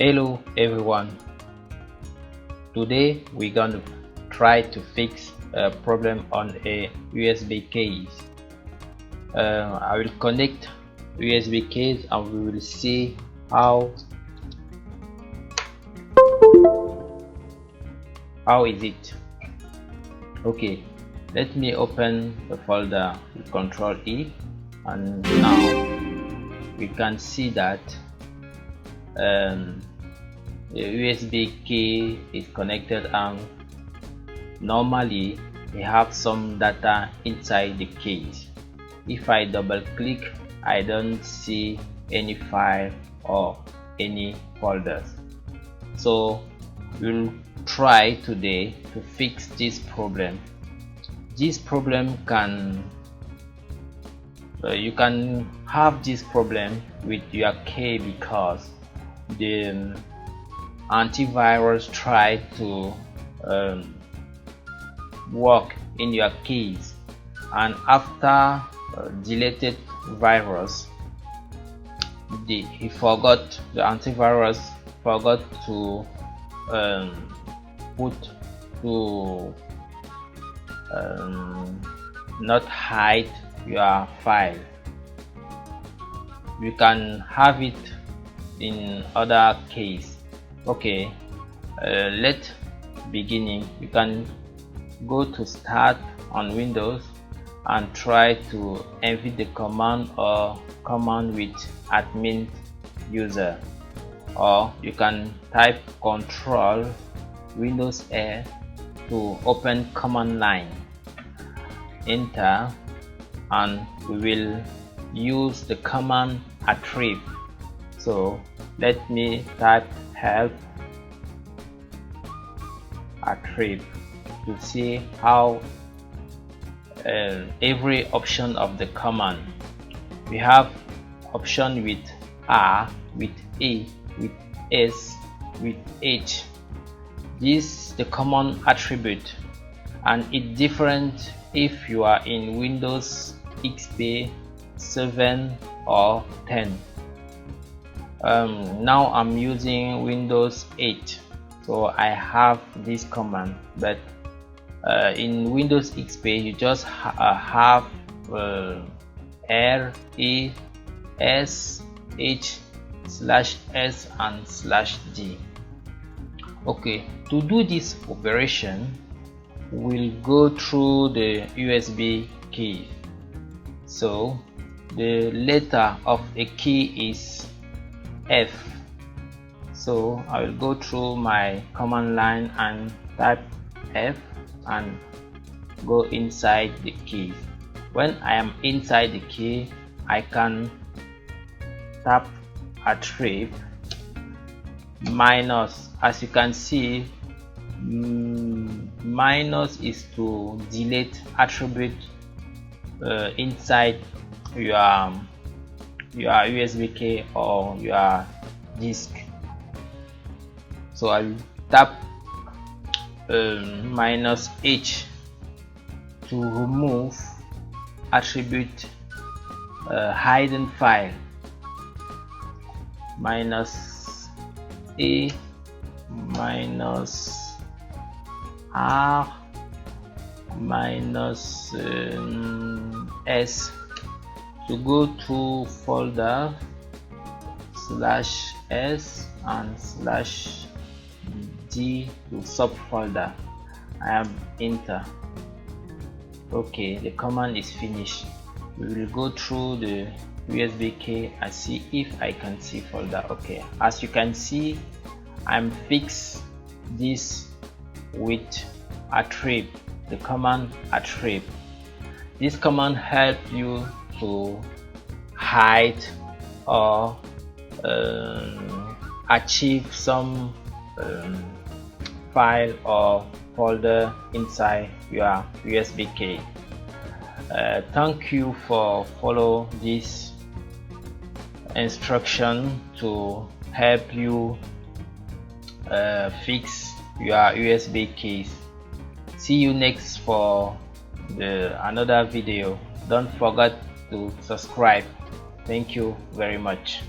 Hello everyone, today we're going to try to fix a problem on a USB case. I will connect USB case and we will see how is it. Okay, let me open the folder with Control E, and now we can see that the USB key is connected, and normally we have some data inside the case. If I double click, I don't see any file or any folders. So we'll try today to fix this problem. This problem you can have this problem with your key because the antivirus tried to work in your keys, and after deleted virus, the antivirus forgot to not hide your file. You can have it in other case. Okay, let's beginning. You can go to Start on Windows and try to envy the command or command with admin user, or you can type Control Windows A to open command line, enter, and we will use the command attrib. So let me type help attrib to see how every option of the command. We have option with R, with A, with S, with H. This the common attribute, and it's different if you are in Windows XP 7 or 10. Now I'm using Windows 8, so I have this command, but in Windows XP you just have R, E, S, H, /S and /D. Okay, to do this operation we'll go through the USB key. So the letter of a key is F. So I will go through my command line and type F and go inside the key. When I am inside the key, I can tap attrib minus. As you can see, minus is to delete attribute inside your USB key or your disk. So I'll tap minus H to remove attribute hidden file, minus A, minus R, minus S to go to folder /S and /D to subfolder. I am enter. Okay, the command is finished. We will go through the USB key and see if I can see folder. Okay, as you can see, I'm fix this with attrib, the command attrib. This command help you to hide or achieve some file or folder inside your USB key. Thank you for follow this instruction to help you fix your USB keys. See you next for another video. Don't forget to subscribe. Thank you very much.